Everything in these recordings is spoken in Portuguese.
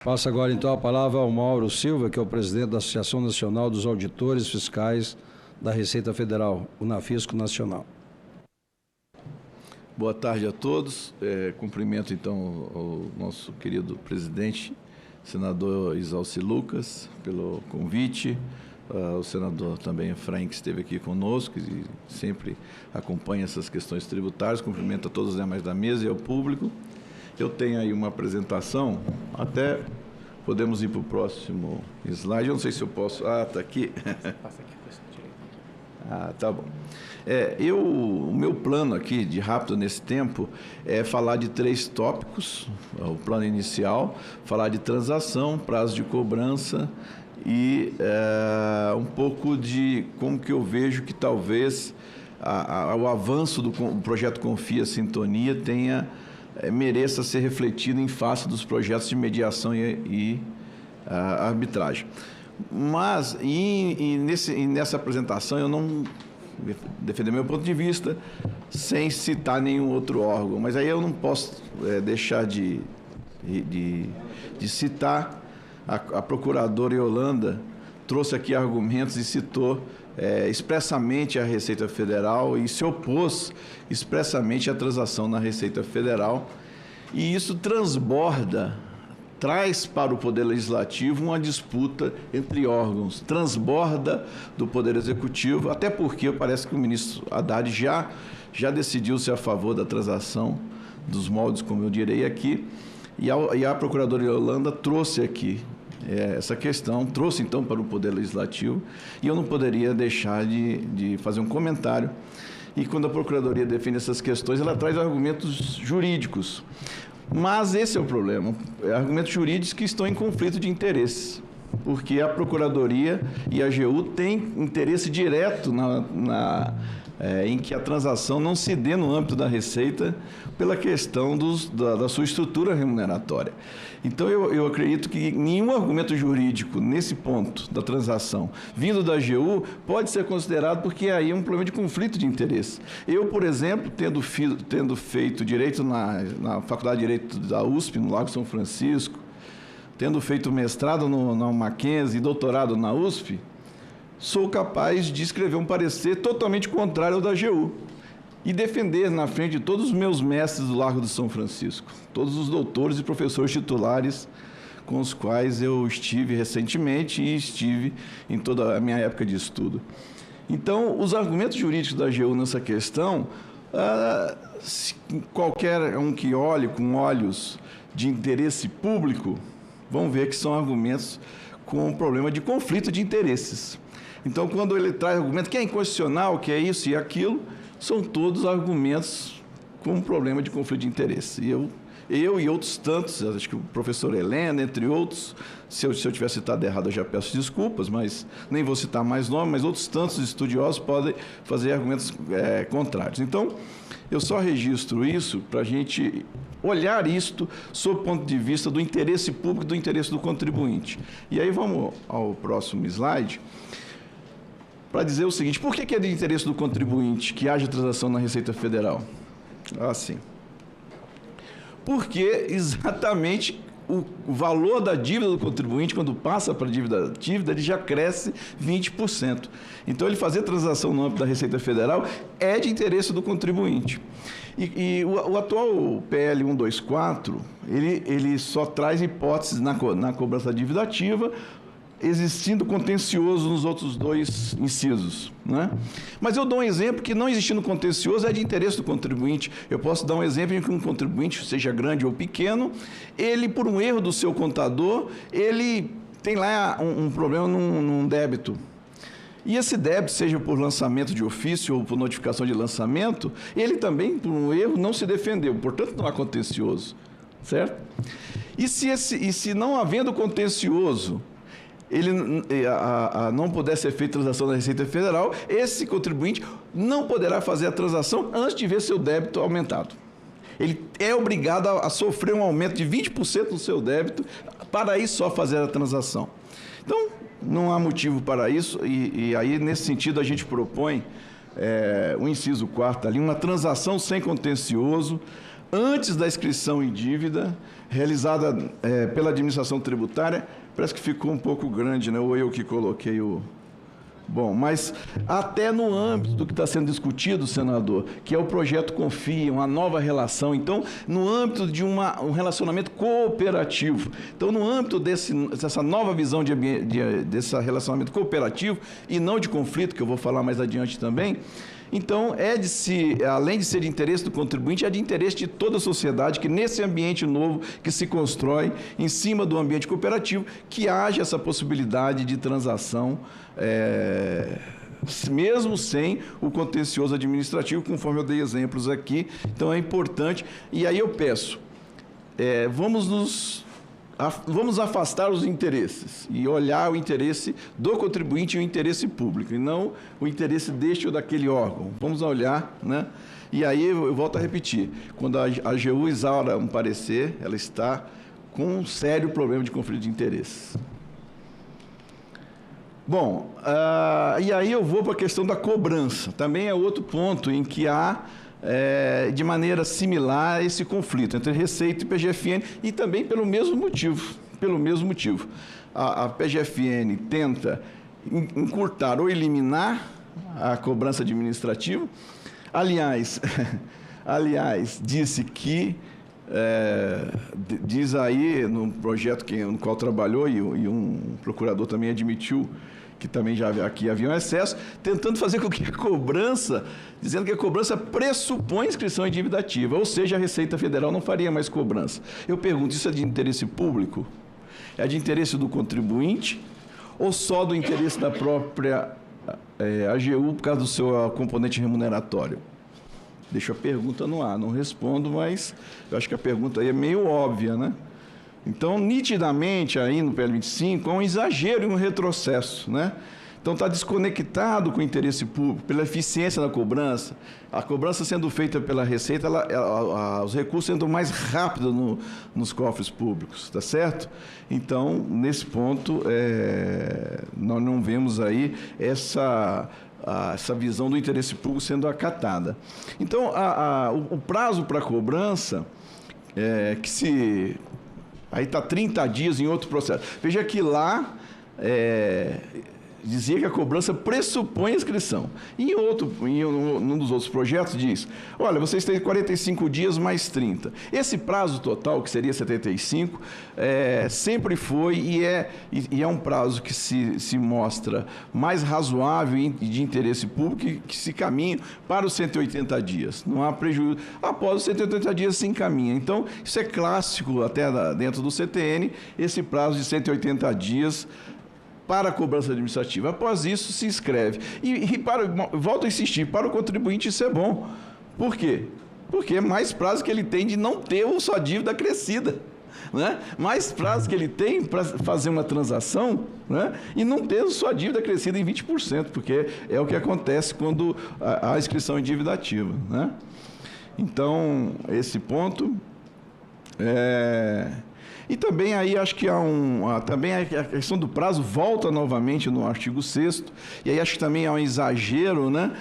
Passo agora, então, a palavra ao Mauro Silva, que é o presidente da Associação Nacional dos Auditores Fiscais da Receita Federal, o Nafisco Nacional. Boa tarde a todos. Cumprimento, então, o nosso querido presidente, senador Isalci Lucas, pelo convite. O senador também Efraim, que esteve aqui conosco e sempre acompanha essas questões tributárias. Cumprimento a todos os demais da mesa e ao público. Eu tenho aí uma apresentação, até podemos ir para o próximo slide. Eu não sei se eu posso... Ah, está aqui. Passa aqui, tá bom. O meu plano aqui, de rápido nesse tempo, é falar de 3 tópicos. O plano inicial, falar de transação, prazo de cobrança e um pouco de como que eu vejo que talvez o avanço do projeto Confia Sintonia mereça ser refletido em face dos projetos de mediação e arbitragem. Mas, nessa apresentação, eu não defender meu ponto de vista sem citar nenhum outro órgão, mas aí eu não posso deixar de citar a procuradora Yolanda, trouxe aqui argumentos e citou expressamente a Receita Federal e se opôs expressamente à transação na Receita Federal, e isso traz para o Poder Legislativo uma disputa entre órgãos, transborda do Poder Executivo, até porque parece que o ministro Haddad já decidiu-se a favor da transação dos moldes, como eu direi aqui, e a procuradora Yolanda trouxe aqui essa questão, trouxe então para o Poder Legislativo, e eu não poderia deixar de fazer um comentário. E quando a Procuradoria defende essas questões, ela traz argumentos jurídicos. Mas esse é o problema, argumentos jurídicos que estão em conflito de interesses, porque a Procuradoria e a AGU têm interesse direto em que a transação não se dê no âmbito da Receita pela questão da sua estrutura remuneratória. Então, eu acredito que nenhum argumento jurídico nesse ponto da transação vindo da AGU pode ser considerado, porque aí é um problema de conflito de interesse. Eu, por exemplo, tendo feito Direito na Faculdade de Direito da USP, no Largo São Francisco, tendo feito mestrado na Mackenzie e doutorado na USP, sou capaz de escrever um parecer totalmente contrário ao da AGU e defender na frente de todos os meus mestres do Largo do São Francisco, todos os doutores e professores titulares com os quais eu estive recentemente e estive em toda a minha época de estudo. Então, os argumentos jurídicos da AGU nessa questão, qualquer um que olhe com olhos de interesse público, vão ver que são argumentos com um problema de conflito de interesses. Então, quando ele traz argumento que é inconstitucional, que é isso e aquilo, são todos argumentos com um problema de conflito de interesse. E eu e outros tantos, acho que o professor Helena, entre outros, se eu tiver citado errado, eu já peço desculpas, mas nem vou citar mais nomes, mas outros tantos estudiosos podem fazer argumentos contrários. Então, eu só registro isso para a gente olhar isto sob o ponto de vista do interesse público e do interesse do contribuinte. E aí vamos ao próximo slide, para dizer o seguinte: por que é de interesse do contribuinte que haja transação na Receita Federal? Assim. Porque exatamente o valor da dívida do contribuinte, quando passa para a dívida, ele já cresce 20%. Então, ele fazer transação no âmbito da Receita Federal é de interesse do contribuinte. E o atual PL 124, ele só traz hipóteses na cobrança da dívida ativa, existindo contencioso nos outros 2 incisos, né? Mas eu dou um exemplo que, não existindo contencioso, é de interesse do contribuinte. Eu posso dar um exemplo em que um contribuinte, seja grande ou pequeno, ele, por um erro do seu contador, ele tem lá um problema num débito. E esse débito, seja por lançamento de ofício ou por notificação de lançamento, ele também, por um erro, não se defendeu, portanto, não há contencioso, certo? E se não havendo contencioso, ele não puder ser feita transação na Receita Federal, esse contribuinte não poderá fazer a transação antes de ver seu débito aumentado. Ele é obrigado a sofrer um aumento de 20% no seu débito para aí só fazer a transação. Então, não há motivo para isso, e aí, nesse sentido, a gente propõe o inciso 4º ali, uma transação sem contencioso, antes da inscrição em dívida, realizada pela administração tributária. Parece que ficou um pouco grande, né? Ou eu que coloquei o... Bom, mas até no âmbito do que está sendo discutido, senador, que é o projeto Confia, uma nova relação. Então, no âmbito de um relacionamento cooperativo. Então, no âmbito dessa nova visão desse relacionamento cooperativo e não de conflito, que eu vou falar mais adiante também, então, além de ser de interesse do contribuinte, é de interesse de toda a sociedade que nesse ambiente novo que se constrói em cima do ambiente cooperativo, que haja essa possibilidade de transação, mesmo sem o contencioso administrativo, conforme eu dei exemplos aqui. Então, é importante. E aí eu peço, vamos afastar os interesses e olhar o interesse do contribuinte e o interesse público, e não o interesse deste ou daquele órgão. Vamos olhar, né? E aí eu volto a repetir, quando a AGU exaura um parecer, ela está com um sério problema de conflito de interesses. Bom, e aí eu vou para a questão da cobrança. Também é outro ponto em que há, de maneira similar, esse conflito entre Receita e PGFN, e também pelo mesmo motivo. A PGFN tenta encurtar ou eliminar a cobrança administrativa. Aliás, disse que, diz aí no projeto no qual trabalhou, e um procurador também admitiu que também já aqui havia um excesso, tentando fazer com que a cobrança, dizendo que a cobrança pressupõe inscrição em dívida ativa, ou seja, a Receita Federal não faria mais cobrança. Eu pergunto, isso é de interesse público? É de interesse do contribuinte? Ou só do interesse da própria AGU por causa do seu componente remuneratório? Deixo a pergunta no ar, não respondo, mas eu acho que a pergunta aí é meio óbvia, né? Então, nitidamente, aí no PL 25, é um exagero e um retrocesso, né? Então, está desconectado com o interesse público, pela eficiência da cobrança. A cobrança sendo feita pela Receita, os recursos sendo mais rápidos nos cofres públicos, tá certo? Então, nesse ponto, nós não vemos aí essa visão do interesse público sendo acatada. Então, o prazo para a cobrança, aí está 30 dias em outro processo. Veja que lá dizia que a cobrança pressupõe a inscrição. E num dos outros projetos diz, olha, vocês têm 45 dias mais 30. Esse prazo total, que seria 75, sempre foi e é um prazo que se mostra mais razoável e de interesse público, que se caminha para os 180 dias. Não há prejuízo. Após os 180 dias se encaminha. Então, isso é clássico até dentro do CTN, esse prazo de 180 dias para a cobrança administrativa. Após isso, se inscreve. Volto a insistir, para o contribuinte isso é bom. Por quê? Porque é mais prazo que ele tem de não ter sua dívida crescida, né? Mais prazo que ele tem para fazer uma transação, né? E não ter sua dívida crescida em 20%, porque é o que acontece quando há inscrição em dívida ativa, né? Então, esse ponto... E também aí acho que também a questão do prazo volta novamente no artigo 6º, e aí acho que também há um exagero, né?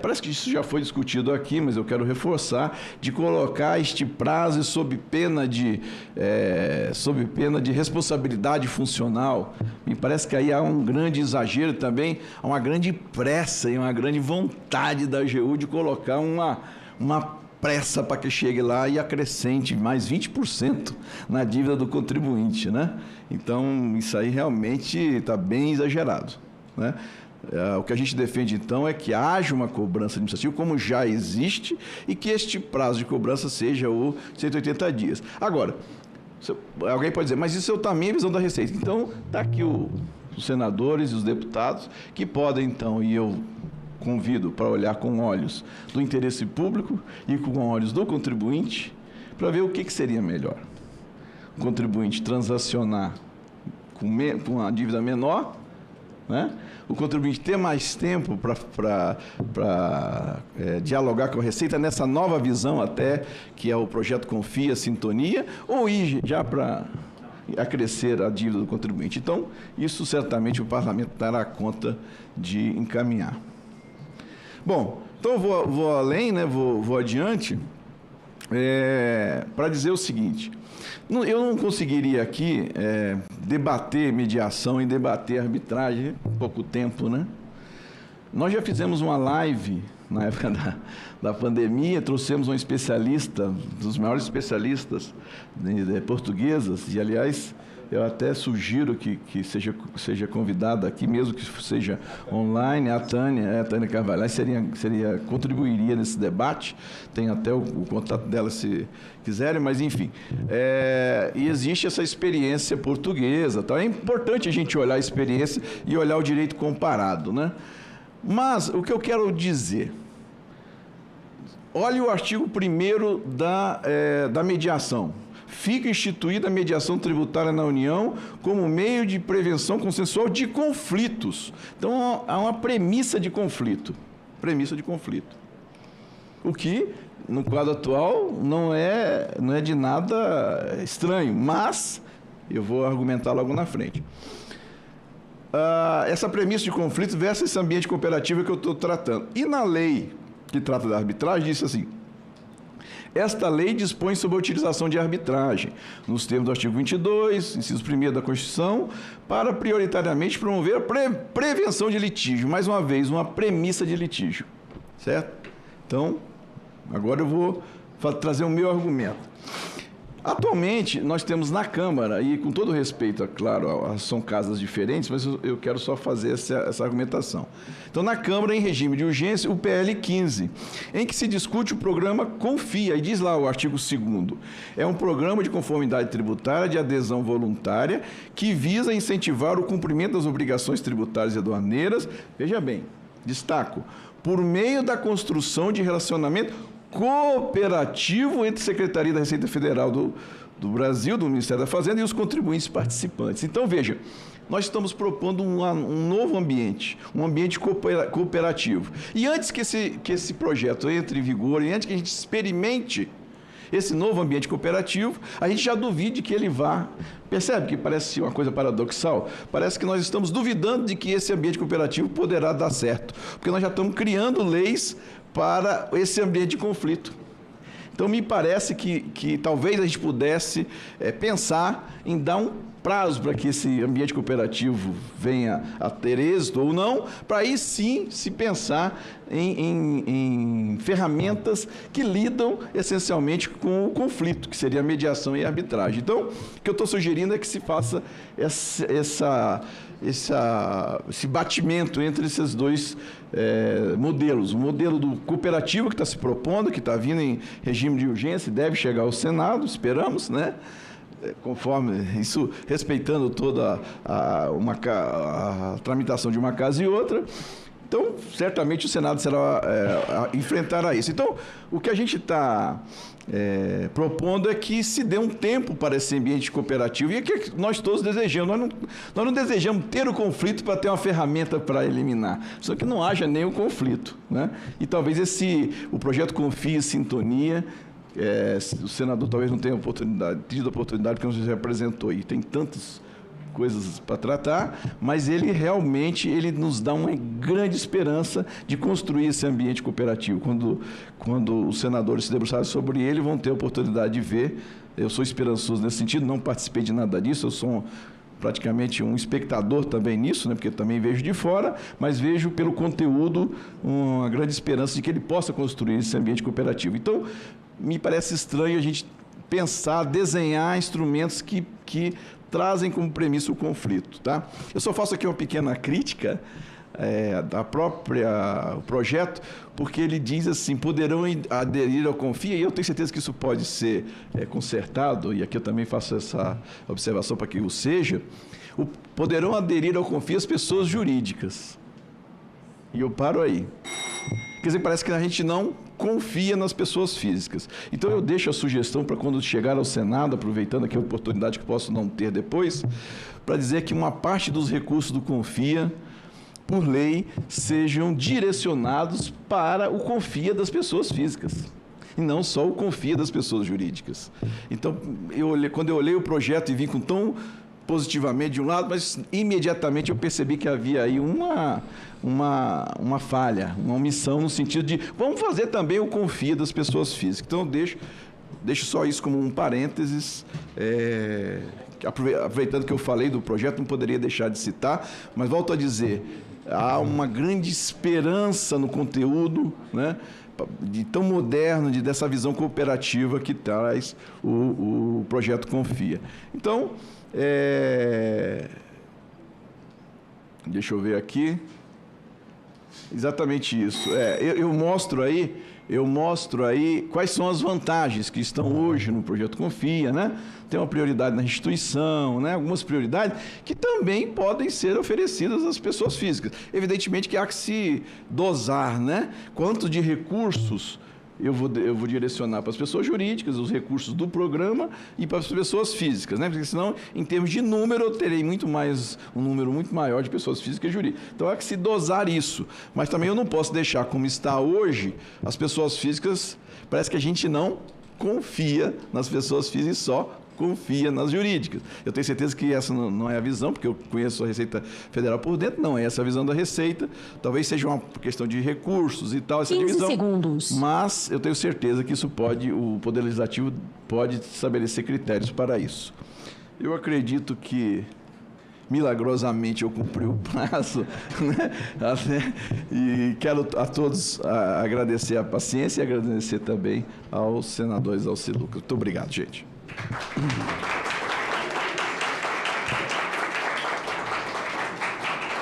Parece que isso já foi discutido aqui, mas eu quero reforçar, de colocar este prazo sob pena de responsabilidade funcional. Me parece que aí há um grande exagero também, há uma grande pressa e uma grande vontade da AGU de colocar uma pressa para que chegue lá e acrescente mais 20% na dívida do contribuinte, né? Então, isso aí realmente está bem exagerado, né? O que a gente defende, então, é que haja uma cobrança administrativa, como já existe, e que este prazo de cobrança seja o 180 dias. Agora, alguém pode dizer, mas isso também é a visão da Receita. Então, está aqui os senadores e os deputados que podem, então, e eu convido para olhar com olhos do interesse público e com olhos do contribuinte, para ver o que seria melhor. O contribuinte transacionar com uma dívida menor, né? O contribuinte ter mais tempo para dialogar com a Receita nessa nova visão até, que é o projeto Confia, Sintonia, ou ir já para acrescer a dívida do contribuinte. Então, isso certamente o Parlamento dará conta de encaminhar. Bom, então eu vou além, né? Vou adiante, para dizer o seguinte: eu não conseguiria aqui debater mediação e debater arbitragem, pouco tempo, né? Nós já fizemos uma live na época da pandemia, trouxemos um especialista, dos maiores especialistas portuguesas, e aliás, eu até sugiro que seja convidada aqui, mesmo que seja online, a Tânia Carvalho, contribuiria nesse debate, tem até o contato dela se quiserem, mas enfim. E existe essa experiência portuguesa, tá? É importante a gente olhar a experiência e olhar o direito comparado, né? Mas o que eu quero dizer, olhe o artigo 1º da mediação. Fica instituída a mediação tributária na União como meio de prevenção consensual de conflitos. Então, há uma premissa de conflito. Premissa de conflito. O que, no quadro atual, não é de nada estranho, mas eu vou argumentar logo na frente. Essa premissa de conflito versus esse ambiente cooperativo que eu estou tratando. E na lei que trata da arbitragem, diz assim: esta lei dispõe sobre a utilização de arbitragem, nos termos do artigo 22, inciso 1º da Constituição, para prioritariamente promover a prevenção de litígio. Mais uma vez, uma premissa de litígio, certo? Então, agora eu vou trazer o meu argumento. Atualmente, nós temos na Câmara, e com todo respeito, é claro, são casas diferentes, mas eu quero só fazer essa argumentação. Então, na Câmara, em regime de urgência, o PL 15, em que se discute o programa Confia, e diz lá o artigo 2º, é um programa de conformidade tributária de adesão voluntária que visa incentivar o cumprimento das obrigações tributárias e aduaneiras, veja bem, destaco, por meio da construção de relacionamento cooperativo entre a Secretaria da Receita Federal do Brasil, do Ministério da Fazenda, e os contribuintes participantes. Então, veja, nós estamos propondo um novo ambiente, um ambiente cooperativo. E antes que esse projeto entre em vigor, e antes que a gente experimente esse novo ambiente cooperativo, a gente já duvide que ele vá. Percebe que parece uma coisa paradoxal? Parece que nós estamos duvidando de que esse ambiente cooperativo poderá dar certo, porque nós já estamos criando leis para esse ambiente de conflito. Então, me parece que talvez a gente pudesse pensar em dar um prazo para que esse ambiente cooperativo venha a ter êxito ou não, para aí sim se pensar em ferramentas que lidam essencialmente com o conflito, que seria a mediação e a arbitragem. Então, o que eu estou sugerindo é que se faça esse batimento entre esses dois modelos. O modelo do cooperativo que está se propondo, que está vindo em regime de urgência e deve chegar ao Senado, esperamos, né? Conforme isso, respeitando toda a tramitação de uma casa e outra. Então, certamente o Senado enfrentará isso. Então, o que a gente está propondo é que se dê um tempo para esse ambiente cooperativo, e é que nós todos desejamos. Nós não desejamos ter o conflito para ter uma ferramenta para eliminar, só que não haja nenhum conflito, né? E talvez o projeto Confia Sintonia, o senador talvez não tenha tido oportunidade, porque não se apresentou, e tem tantas coisas para tratar, mas ele realmente nos dá uma grande esperança de construir esse ambiente cooperativo. Quando os senadores se debruçarem sobre ele, vão ter a oportunidade de ver. Eu sou esperançoso nesse sentido, não participei de nada disso, eu sou praticamente um espectador também nisso, né, porque também vejo de fora, mas vejo pelo conteúdo uma grande esperança de que ele possa construir esse ambiente cooperativo. Então, me parece estranho a gente pensar, desenhar instrumentos que trazem como premissa o conflito, tá? Eu só faço aqui uma pequena crítica da própria projeto, porque ele diz assim: poderão aderir ao Confia, e eu tenho certeza que isso pode ser consertado, e aqui eu também faço essa observação para que o seja, poderão aderir ao Confia as pessoas jurídicas. E eu paro aí. Quer dizer, parece que a gente não confia nas pessoas físicas. Então, eu deixo a sugestão para quando chegar ao Senado, aproveitando aqui a oportunidade que posso não ter depois, para dizer que uma parte dos recursos do Confia, por lei, sejam direcionados para o Confia das pessoas físicas, e não só o Confia das pessoas jurídicas. Então, quando eu olhei o projeto e vi com tão positivamente de um lado, mas imediatamente eu percebi que havia aí uma falha, uma omissão no sentido de vamos fazer também o Confia das pessoas físicas. Então eu deixo deixo só isso como um parênteses, aproveitando que eu falei do projeto, não poderia deixar de citar, mas volto a dizer, há uma grande esperança no conteúdo, né, de tão moderno, dessa visão cooperativa que traz o projeto Confia. Então, deixa eu ver aqui. Exatamente isso. Eu mostro aí quais são as vantagens que estão hoje no projeto Confia, né? Tem uma prioridade na instituição, né? Algumas prioridades que também podem ser oferecidas às pessoas físicas. Evidentemente que há que se dosar, né? Quanto de recursos eu vou direcionar para as pessoas jurídicas, os recursos do programa, e para as pessoas físicas, né? Porque senão, em termos de número, eu terei um número muito maior de pessoas físicas e jurídicas. Então, há que se dosar isso. Mas também eu não posso deixar como está hoje, as pessoas físicas, parece que a gente não confia nas pessoas físicas e só confia nas jurídicas. Eu tenho certeza que essa não é a visão, porque eu conheço a Receita Federal por dentro, não é essa a visão da Receita. Talvez seja uma questão de recursos e tal, essa 15 divisão. segundos. Mas eu tenho certeza que o Poder Legislativo pode estabelecer critérios para isso. Eu acredito que milagrosamente eu cumpri o prazo, né? E quero a todos agradecer a paciência e agradecer também aos senadores Alciluca. Muito obrigado, gente.